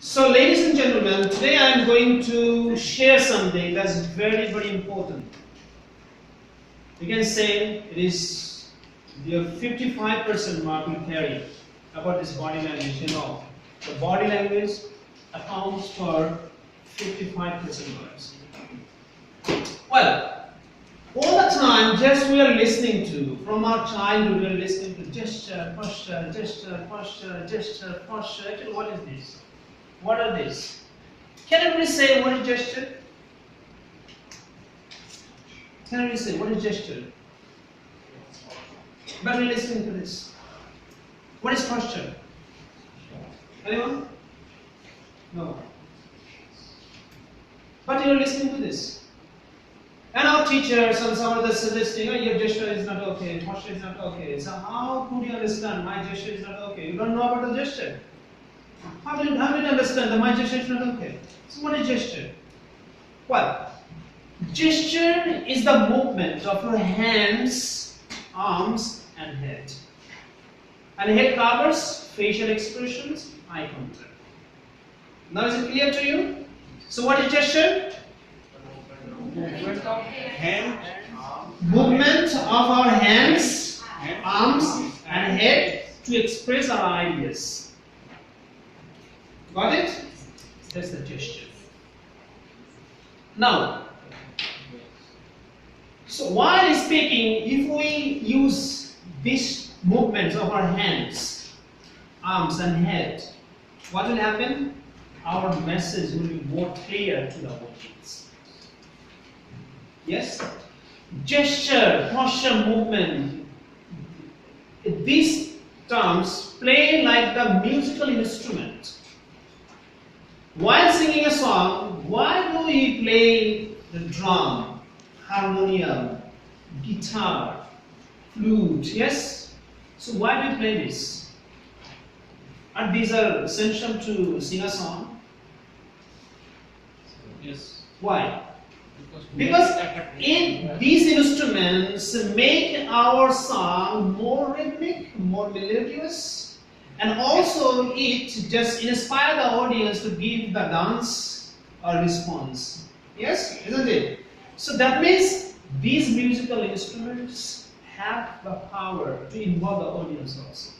So ladies and gentlemen, today I am going to share something that's very, very important. You can say it is the 55% mark you carry about this body language. You know, the body language accounts for 55% marks. Well, all the time, just we are listening to, from our childhood, we are listening to gesture, posture, gesture, posture, gesture, posture. Actually, what is this? What are these? Can everybody say what is gesture? Can everybody say what is gesture? But we're listening to this. What is posture? Anyone? No. But you're listening to this. And our teachers and some others suggesting, oh, your gesture is not okay, posture is not okay. So how could you understand my gesture is not okay? You don't know about the gesture. How do you understand that my gesture is not okay? So what is gesture? Well, gesture is the movement of your hands, arms, and head. And head covers facial expressions, eye contact. Now is it clear to you? So what is gesture? Movement of our hands, arms, and head to express our ideas. Got it? That's the gesture. Now, so while speaking, if we use these movements of our hands, arms, and head, what will happen? Our message will be more clear to the audience. Yes? Gesture, posture, movement, these terms play like the musical instrument. While singing a song, why do we play the drum, harmonium, guitar, flute? Yes? So why do we play this? And these are essential to sing a song? Yes. Why? Because these instruments make our song more rhythmic, more melodious, and also it just inspires the audience to give the dance or response. Yes, isn't it? So that means these musical instruments have the power to involve the audience also.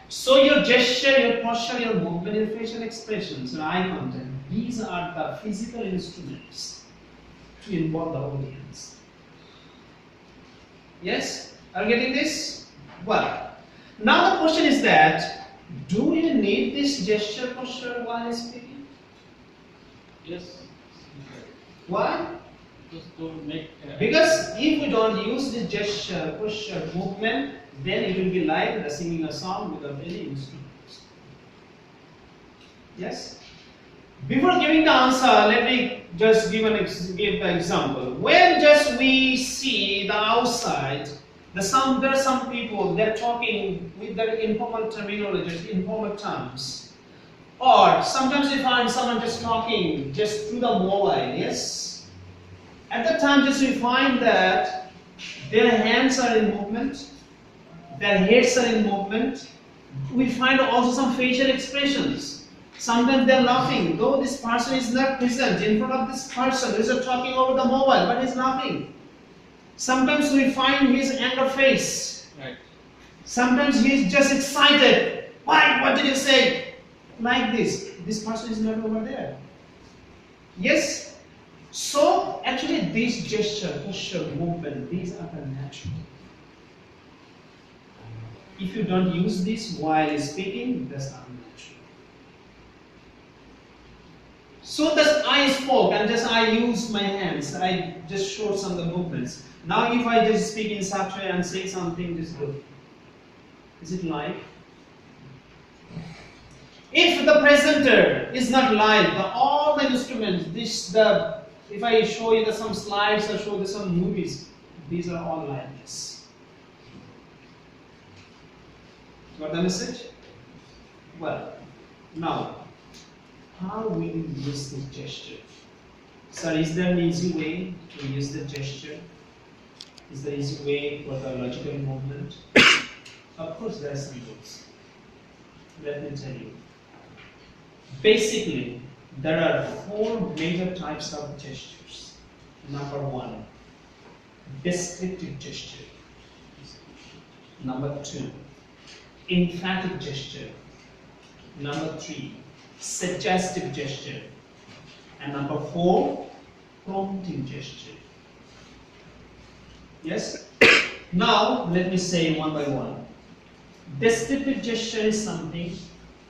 So your gesture, your posture, your movement, your facial expressions, your eye contact, these are the physical instruments to involve the audience. Yes? Are you getting this? Well, now the question is that, do we need this gesture posture while speaking? Yes. Why? Just to make. Because if we don't use this gesture, posture, movement, then it will be like the singing a song without any instruments. Yes? Before giving the answer, let me just give the example. When just we see the outside, there are some people they're talking with their informal terminology, informal terms. Or sometimes you find someone just talking just through the mobile, yes? At that time just we find that their hands are in movement, their heads are in movement. We find also some facial expressions. Sometimes they're laughing, though this person is not present in front of this person, he's talking over the mobile, but he's laughing. Sometimes we find his anger face. Right. Sometimes he's just excited. Why? What did you say? Like this. This person is not over there. Yes? So, actually these gesture, posture, movement, these are the natural. If you don't use this while speaking, that's unnatural. So that I spoke and just I used my hands. I just showed some of the movements. Now if I just speak in such way and say something, just good. Is it live? If the presenter is not live, all the instruments, if I show you some slides or show you some movies, these are all liveness. Got the message? Well, now, how will you use this gesture? Sir, is there an easy way to use the gesture? Is there an easy way for the logical movement? Of course, there are some rules. Let me tell you. Basically, there are four major types of gestures. Number one, descriptive gesture. Number two, emphatic gesture. Number three, suggestive gesture. And number four, prompting gesture. Yes? Now, let me say one by one. Descriptive gesture is something,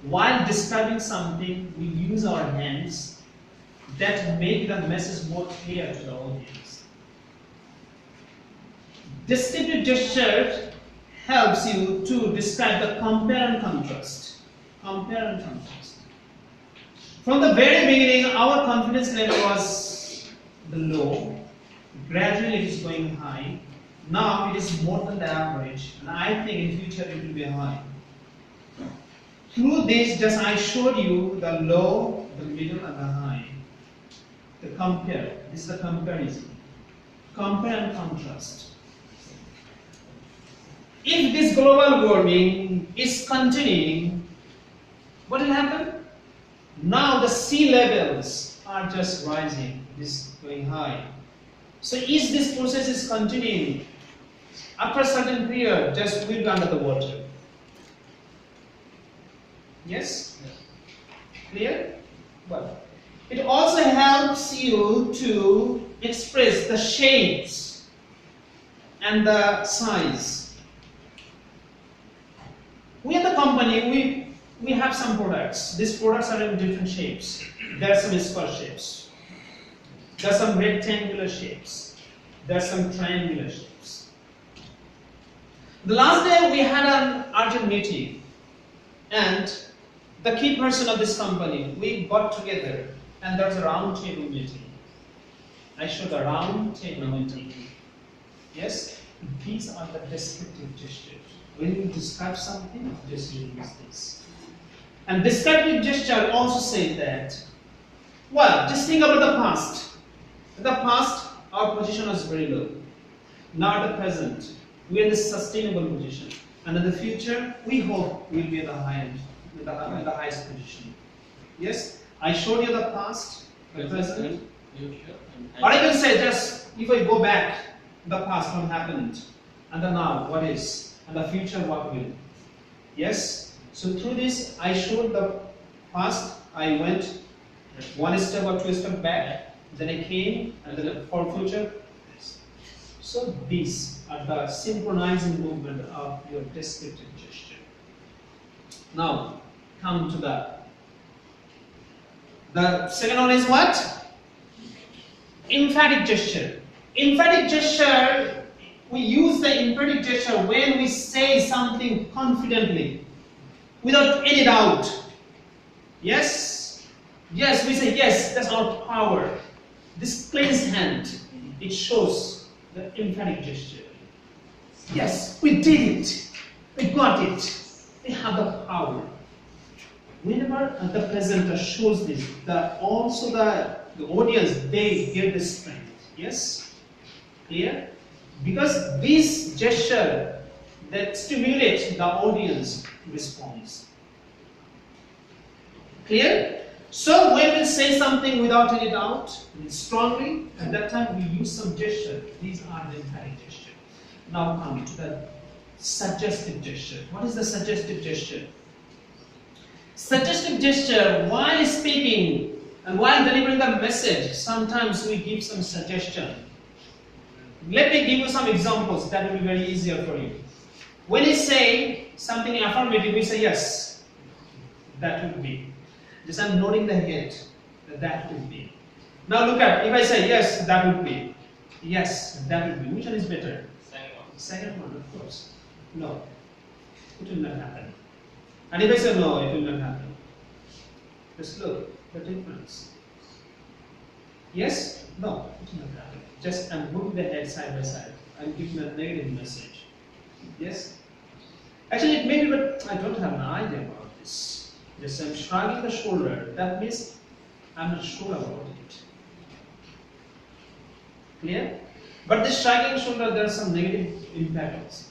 while describing something, we use our hands that make the message more clear to the audience. Descriptive gesture helps you to describe the compare and contrast. Compare and contrast. From the very beginning, our confidence level was low. Gradually, it is going high. Now, it is more than the average, and I think in future it will be high. Through this, just I showed you the low, the middle, and the high. The compare. This is the comparison. Compare and contrast. If this global warming is continuing, what will happen? Now the sea levels are just rising. This is going high. So is this process is continuing? After a certain period, just we'll be under the water. Yes? Clear? But it also helps you to express the shapes and the size. We at the company, we have some products. These products are in different shapes. There are some square shapes. There are some rectangular shapes. There are some triangular shapes. The last day we had an urgent meeting, and the key person of this company, we got together, and there was a round table meeting. I showed the round table meeting. Yes? These are the descriptive gestures. When you describe something, just use this. And descriptive gesture also says that, well, just think about the past. In the past, our position was very low. Now at the present, we are in the sustainable position. And in the future, we hope we'll be at the high end, in the highest position. Yes? I showed you the past, the present. Or I can say just, if I go back, the past, what happened? And the now, what is? And the future, what will? Yes? So through this, I showed the past, I went one step or two steps back, then I came, and then for future. So these are the synchronizing movement of your descriptive gesture. Now, come to the second one is what? Emphatic gesture. Emphatic gesture, we use the emphatic gesture when we say something confidently, without any doubt. Yes? Yes, we say yes, that's our power. This clenched hand, it shows the emphatic gesture. Yes, we did it. We got it. We have the power. Whenever the presenter shows this, also the audience, they get the strength. Yes? Clear? Because this gesture that stimulates the audience response. Clear? So when we say something without any doubt, strongly, at that time we use some gesture. These are the emphatic gesture. Now come to the suggestive gesture. What is the suggestive gesture? Suggestive gesture, while speaking and while delivering the message, sometimes we give some suggestion. Let me give you some examples that will be very easier for you. When you say something affirmative, we say yes, that would be. Just I'm nodding the head, that would be. Now look at, if I say yes, that would be. Yes, that would be. Which one is better? Second one. Second one, of course. No, it will not happen. And if I say no, it will not happen. Just look, the difference. Yes, no, it will not happen. Just I'm moving the head side by side. I'm giving a negative message. Yes? Actually, it may be, but I don't have an idea about this. Yes, I'm shrugging the shoulder. That means I'm not sure about it. Clear? But this shrugging shoulder, there are some negative impacts.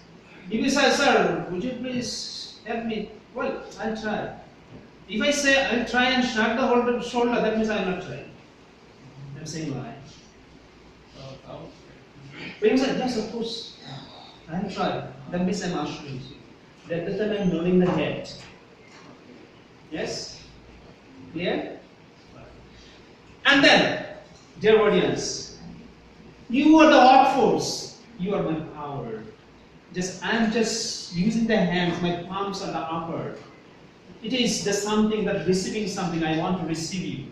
If you say, sir, would you please help me? Well, I'll try. If I say I'll try and shrug the shoulder, that means I'm not trying. I'm saying lie. When you say yes, of course, I'll try, that means I'm assuring you. That the time I'm nodding the head. Yes? Clear? And then, dear audience, you are the workforce. You are my power. I'm just using the hands, my palms are the upper. It is the something that receiving something, I want to receive you.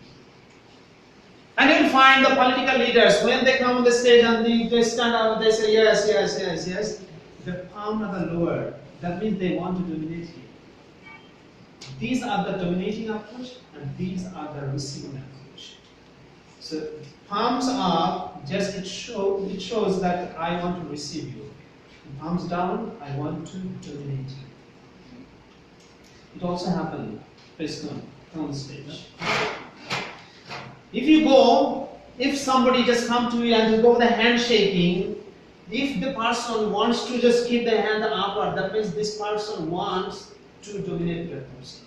And you'll find the political leaders, when they come on the stage and they stand up, they say yes, yes, yes, yes. The palm are the lower. That means they want to dominate you. These are the dominating approach and these are the receiving approach. So palms up, just it shows that I want to receive you. Palms down, I want to dominate you. It also happened, please come on stage. If somebody just come to you and you go with the handshaking, if the person wants to just keep the hand upward, that means this person wants to dominate that person.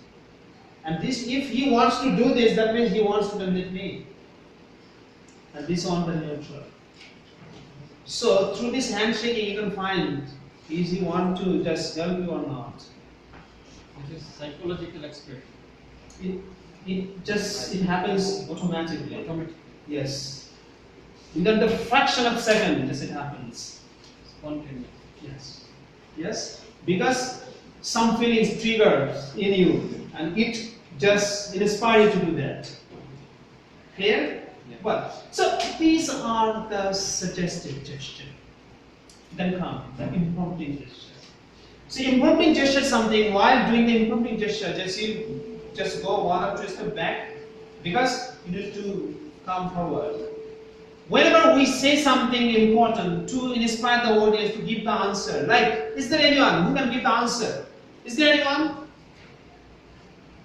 And this, if he wants to do this, that means he wants to dominate me. And this on the neutral. So through this handshaking, you can find is he want to just help you or not. It is psychological expression. It happens automatically. Yes. Within the fraction of a second, it happens. Spontaneous. Yes. Yes. Because some feelings trigger in you, and it just inspires you to do that. Clear? Yeah. Well, so these are the suggestive gesture. Then come the impromptu gesture. So impromptu gesture is something, while doing the impromptu gesture, just go one or two steps back, because you need to come forward. Whenever we say something important to inspire the audience to give the answer, like, is there anyone who can give the answer? Is there anyone?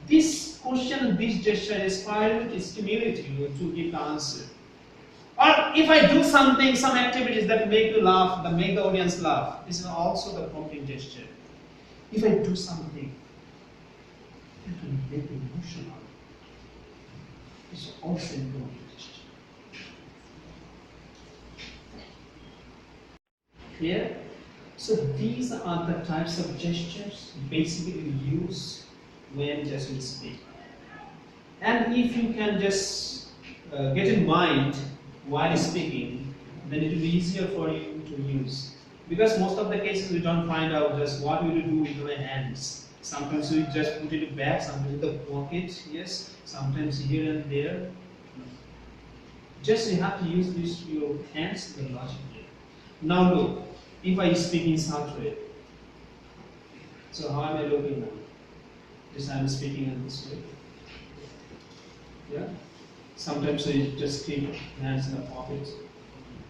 This question and this gesture inspire you, stimulate you to give the answer. Or if I do something, some activities that make you laugh, that make the audience laugh, this is also the prompting gesture. If I do something that will make me emotional, it's also a prompting gesture. Clear? So these are the types of gestures basically used when just we speak. And if you can just get in mind while speaking, then it will be easier for you to use. Because most of the cases we don't find out just what we will do with our hands. Sometimes we just put it back, sometimes in the pocket, yes, sometimes here and there. Just you have to use this your hands the logically. Now look, if I speak in such way, so how am I looking now? Just I am speaking in this way. Yeah? Sometimes we just keep hands in the pockets.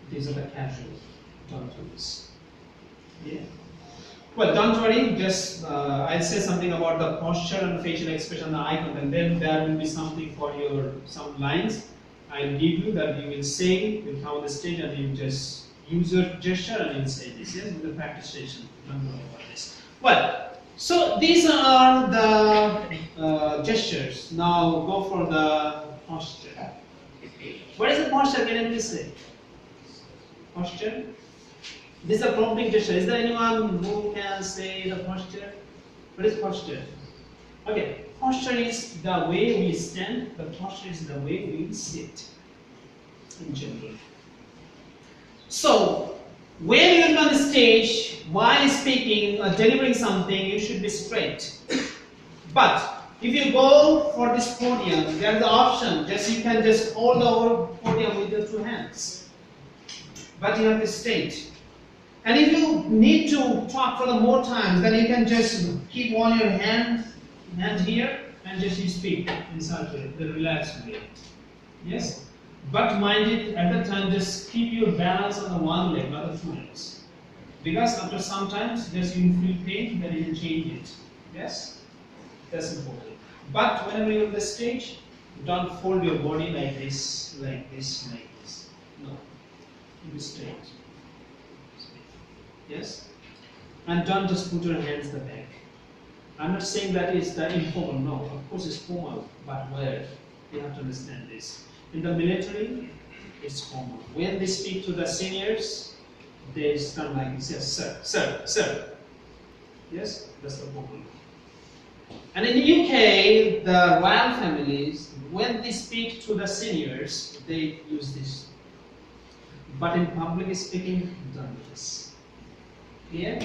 These are the casual. Don't do this. Yeah. Well, don't worry. Just I'll say something about the posture and facial expression, the eye contact. Then there will be something for your some lines. I'll give you that you will say. You'll come on the stage and you just use your gesture and you'll say this. Yes, in the practice session. Don't worry about this. Well, so these are the gestures. Now go for the posture. What is the posture? Can anyone say? Posture? This is a prompting gesture. Is there anyone who can say the posture? What is posture? Okay, posture is the way we stand, the posture is the way we sit in general. So, when you're on the stage, while speaking or delivering something, you should be straight. But if you go for this podium, there's the option, just you can just hold the podium with your two hands. But you have to straight. And if you need to talk for the more times, then you can just keep on your hand here and just you speak in such a the relaxed way. Yes? But mind it, at that time just keep your balance on the one leg, not the two legs. Because after some times, just you feel pain, then you can change it. Yes? That's important. But whenever you're on the stage, don't fold your body like this, like this, like this. No. Keep it straight. Yes? And don't just put your hands in the back. I'm not saying that it's the informal, no. Of course it's formal, but where? You have to understand this. In the military, it's formal. When they speak to the seniors, they stand like this, yes, sir, sir, sir. Yes, that's the formal. And in the UK, the royal families, when they speak to the seniors, they use this. But in public speaking, don't do this. Yeah?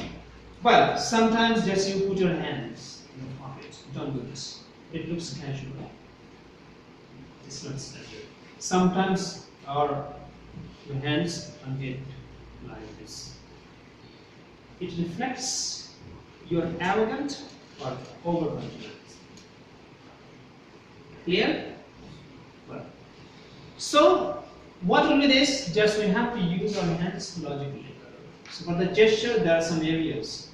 Well, sometimes just you put your hands in your pocket. Don't do this. It looks casual. It's not standard. Sometimes your hands are get like this. It reflects your arrogant or overconfident. Clear? Well. So, what will be this? Just we have to use our hands logically. So for the gesture, there are some areas.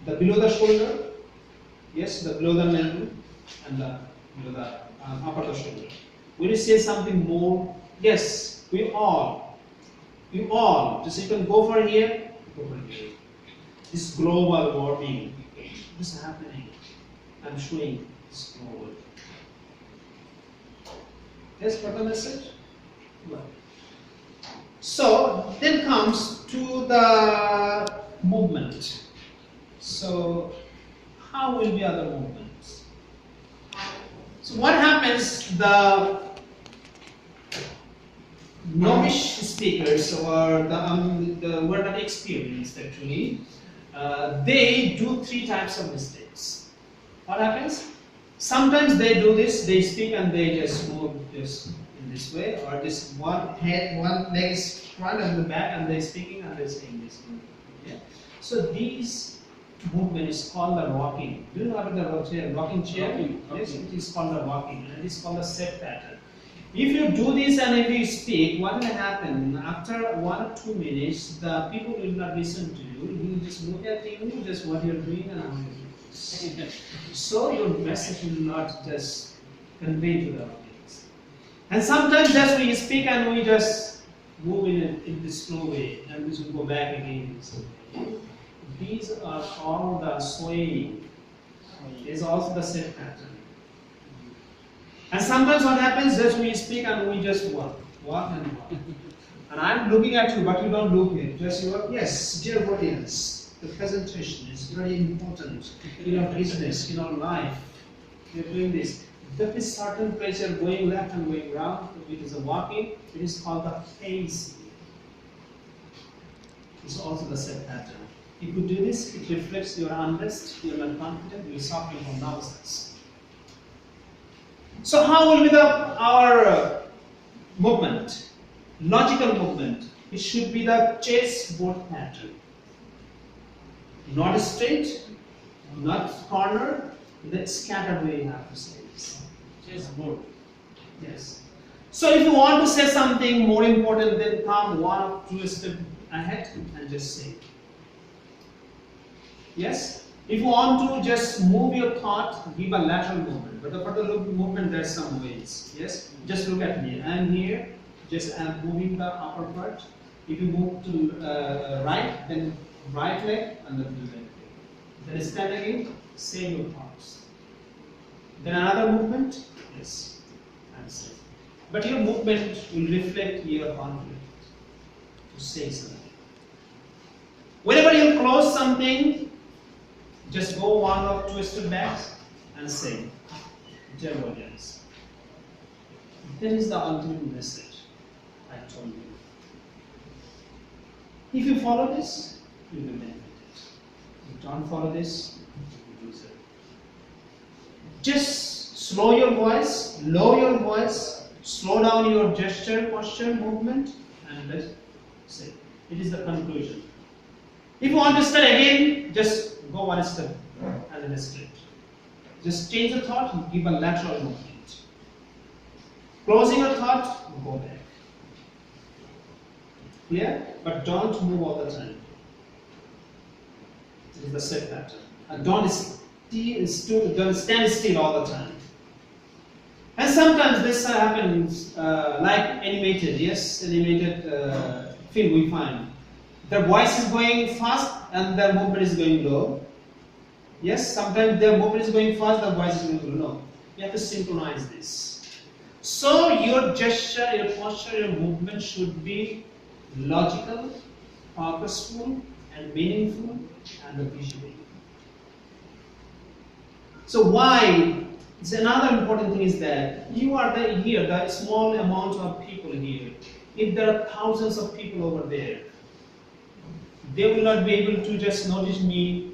The below the shoulder, yes, the below the navel, and the below the upper the shoulder. When you say something more, yes, you all, just you can go for here, go for here. This global warming, this is happening. I'm showing this global. Yes, got the message? Well. So then comes to the movement. So how will be other movements? So what happens, the novice speakers or the were not experienced actually, they do 3 types of mistakes. What happens? Sometimes they do this, they speak and they just move just in this way, or this one leg is front and the back, and they're speaking and they're saying this. Yeah? So these movement is called the rocking. Do you know about the rocking chair? Yes, it is called the rocking, and it is called the set pattern. If you do this and if you speak, what will happen? After 1 or 2 minutes, the people will not listen to you. You just look at you, just what you're doing and how you're doing. So your message will not just convey to the audience. And sometimes just we speak and we just move in this slow way, and we will go back again. These are all the swaying. Is also the set pattern. And sometimes what happens is we speak and we just walk and walk. And I'm looking at you, but you don't look at me. Just you are, yes, dear audience, the presentation is very important in our business, in our life. You're doing this. There is certain place you're going left and going round. It is a walking. It is called the phase. It's also the set pattern. If you do this, it reflects your unrest, you're not confident, you're suffering from nervousness. So how will be our movement? Logical movement. It should be the chessboard pattern. Not straight, not corner, the scattered way you have to say this. Chessboard. Yes. So if you want to say something more important, then come 1 or 2 steps ahead and just say. Yes? If you want to just move your thought, give a lateral movement. But for the movement, there's some ways. Yes? Just look at me. I'm here. Just I'm moving the upper part. If you move to right, then right leg and then the left leg. Then stand again. Same your thoughts. Then another movement. Yes. And same. But your movement will reflect your confidence to say something. Whenever you close something, just go 1 or 2 steps back and say, dear audience, that is the ultimate message I told you. If you follow this, you will benefit. If you don't follow this, you will lose it. Just slow your voice, lower your voice, slow down your gesture, posture, movement, and let's say. It is the conclusion. If you want to start again, just go 1 step and then straight. Just change the thought and give a lateral movement. Closing your thought, go back. Clear? But don't move all the time. This is the set pattern. And don't stand still all the time. And sometimes this happens like animated, yes, animated film we find. The voice is going fast and the movement is going low. Yes, sometimes the movement is going fast, the voice is going to no. You have to synchronize this. So your gesture, your posture, your movement should be logical, purposeful, and meaningful, and visual. So why? It's another important thing is that you are here, the small amount of people here. If there are thousands of people over there, they will not be able to just notice me,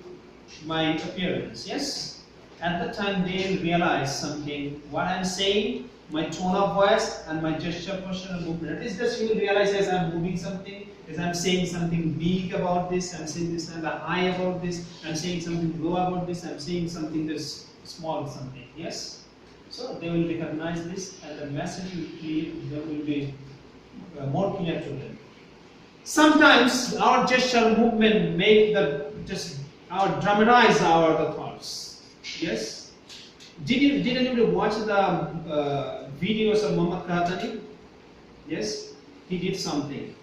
my appearance. Yes? At the time they will realize something, what I'm saying, my tone of voice, and my gesture, posture, and movement. At least just you will realize as I'm moving something, as I'm saying something big about this, I'm saying this and high about this, I'm saying something low about this, I'm saying something that's small something. Yes? So they will recognize this, and the message will be more clear to them. Sometimes our gesture movement make dramatize our thoughts. Yes. Did anybody watch the videos of Muhammad Qahtani? Yes. He did something.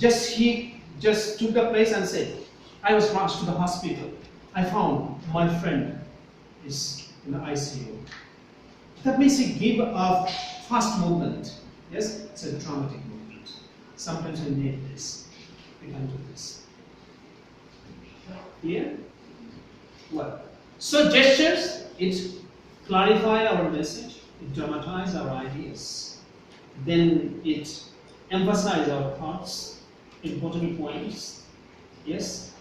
He just took the place and said, "I was rushed to the hospital. I found my friend is in the ICU." That means he gave a fast movement. Yes, it's a dramatic movement. Sometimes we need this. We can do this. Here? Well, so gestures, it clarify our message, it dramatize our ideas, then it emphasize our thoughts, important points, yes,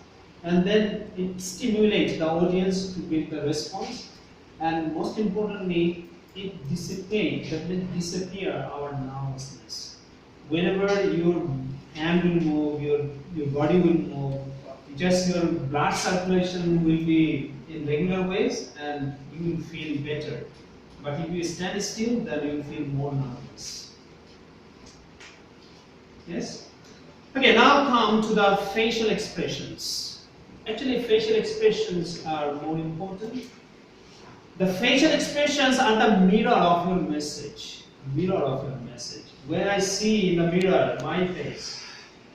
and then it stimulates the audience to give the response, and most importantly, it dissipates, that means disappear our nervousness. Whenever your hand will move, your body will move, just your blood circulation will be in regular ways and you will feel better. But if you stand still, then you will feel more nervous. Yes? Okay, now come to the facial expressions. Actually, facial expressions are more important. The facial expressions are the mirror of your message. Mirror of your message. When I see in the mirror my face,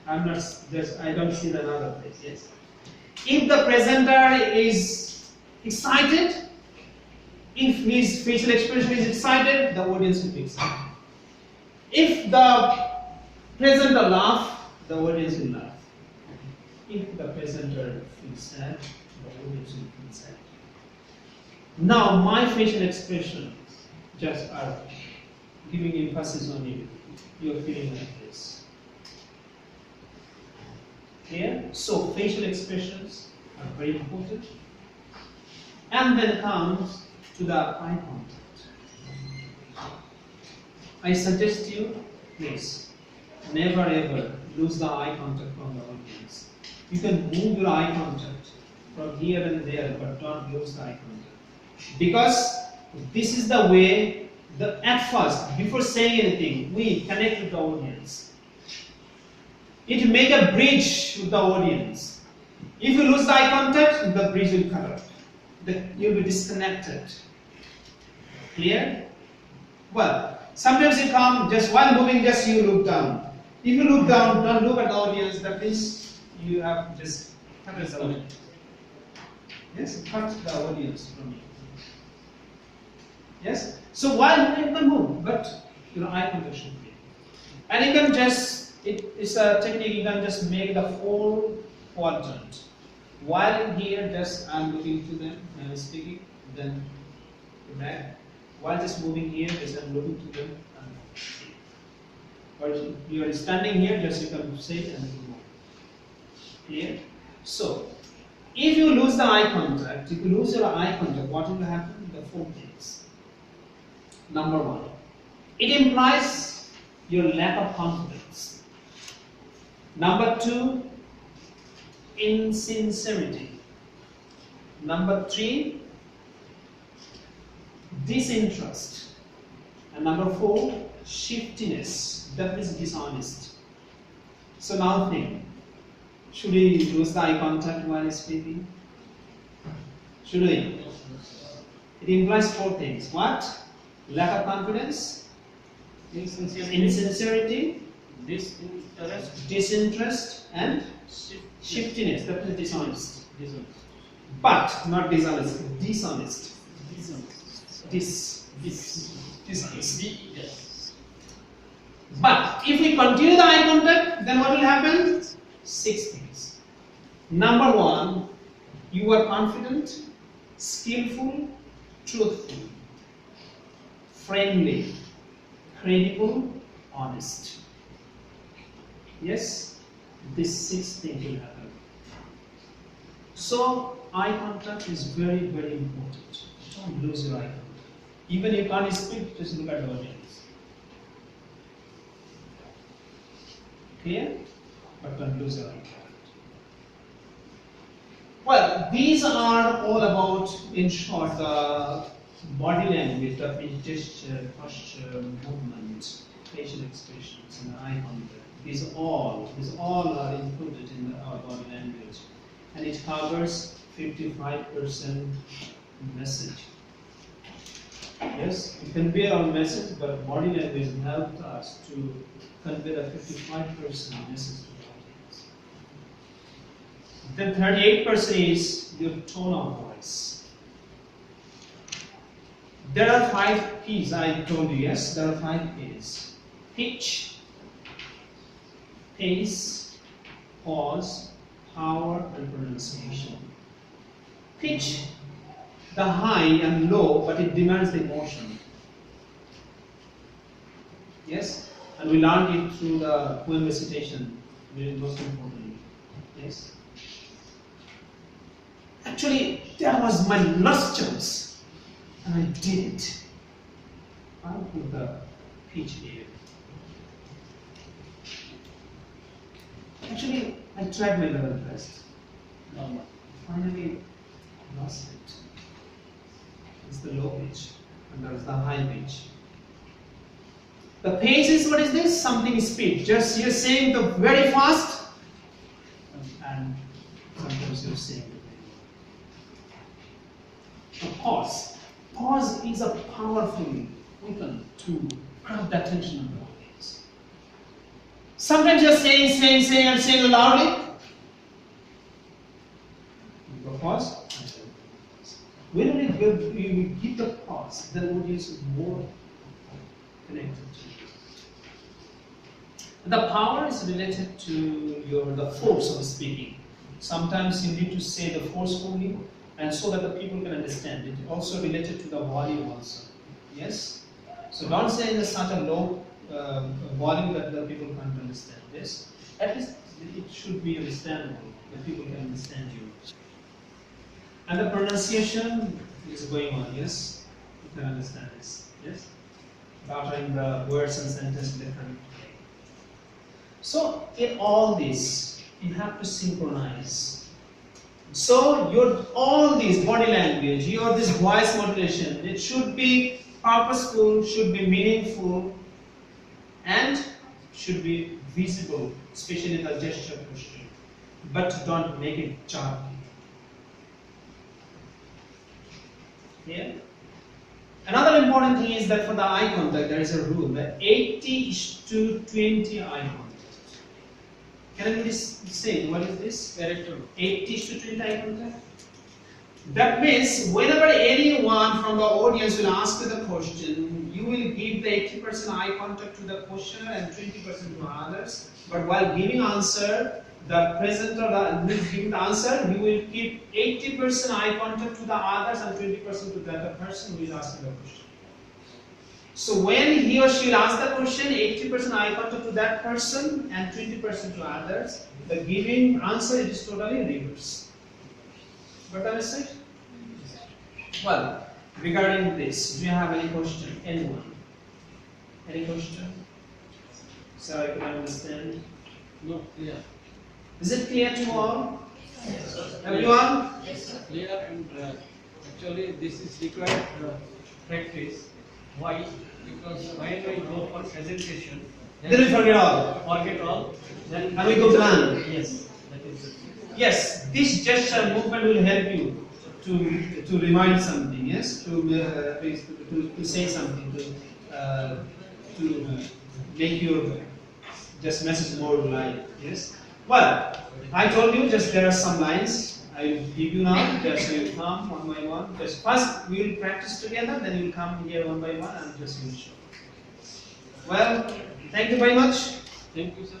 I don't see another face. Yes. If the presenter is excited, if his facial expression is excited, the audience will be excited. If the presenter laughs, the audience will laugh. If the presenter feels sad, the audience will feel sad. Now, my facial expressions just are giving emphasis on you. You're feeling like this. Clear? So, facial expressions are very important. And then comes to the eye contact. I suggest you, please, never ever lose the eye contact from the audience. You can move your eye contact from here and there, but don't lose the eye contact. Because this is the way, at first, before saying anything, we connect with the audience. It will make a bridge with the audience. If you lose the eye contact, the bridge will cut off. You'll be disconnected. Clear? Well, sometimes you come, just while moving, just you look down. If you look down, don't look at the audience, that means you have just cut the audience. Yes, cut the audience from you. Yes? So while moving, you can move, but your eye contact should be. And you can just, it's a technique, you can just make the full quadrant. While here, just I'm looking to them, I'm speaking, then back. While just moving here, just I'm looking to them. Or if you are standing here, just you can say and move. Clear? So, if you lose the eye contact, if you lose your eye contact, what will happen? The four things. Number one, it implies your lack of confidence. Number two, insincerity. Number three, disinterest. And number four, shiftiness. That means dishonest. So now think, should we lose the eye contact while speaking? Should we? It implies four things. What? Lack of confidence, insincerity, disinterest, and shiftiness. That is dishonest. But not dishonest, dishonest. Dishonest. Yes. But if we continue the eye contact, then what will happen? 6 things. Number 1, you are confident, skillful, truthful, friendly, credible, honest. Yes, these 6 things will happen. So, eye contact is very, very important. Don't lose your eye contact. Even if you can't speak, just look at the audience. Clear? But don't lose your eye contact. Well, these are all about, in short, the body language, the gesture, posture, movement, facial expressions, and eye contact. These all are included in our body language, and it covers 55% message. Yes, we convey our message, but body language helped us to convey the 55% message to the audience. Then 38% is your tone of voice. There are 5 P's, I told you, yes, there are 5 P's. Pitch, pace, pause, power, and pronunciation. Pitch, the high and low, but it demands the emotion. Yes? And we learned it through the poem recitation, most importantly. Yes? Actually, that was my last chance, and I did it. I'll put the pitch here. Actually, I tried my level best. Normal. Finally, lost it. It's the low pitch, and that is the high pitch. The pace is, what is this? Something speed. Just you're saying the very fast, and sometimes you're saying the very low. A pause. Pause is a powerful weapon to grab the attention of the audience. Sometimes you're saying loudly. You pause. When we give the pause, the audience is more connected to you. The power is related to the force of speaking. Sometimes you need to say the forcefully, and so that the people can understand. It also related to the volume also. Yes? So don't say in such a low volume that the people can't understand. Yes? At least it should be understandable, that people can understand you. And the pronunciation is going on, yes? You can understand this, yes? Uttering the words and sentences differently. So, in all this, you have to synchronize. So, all this body language, this voice modulation, it should be purposeful, should be meaningful, and should be visible, especially the gesture posture. But don't make it jarring. Yeah. Another important thing is that for the eye contact, there is a rule that 80:20 eye contact. Can I say what is this? Character. 80:20 eye contact. That means whenever anyone from the audience will ask you the question, you will give the 80% eye contact to the questioner and 20% to others. But while giving answer, the presenter who is giving the answer, you will keep 80% eye contact to the others and 20% to the other person who is asking the question. So when he or she will ask the question, 80% eye contact to that person and 20% to others, the giving answer is totally reverse. Got the message? Well, regarding this, do you have any question? Anyone? Any question? So I can understand. No, clear. Is it clear to all? Yes. Everyone? Yes, clear, and actually this is required practice. Why? Because when we go for presentation, Then we forget all. Then And we go blank. Yes, that is it. Yes, this gesture movement will help you to remind something. Yes, to say something, to make your just message more live. Yes. Well, I told you just there are some lines. I will give you now. Just you will come one by one. Just first we will practice together. Then you will come here one by one and just you will show. Well, thank you very much. Thank you, sir.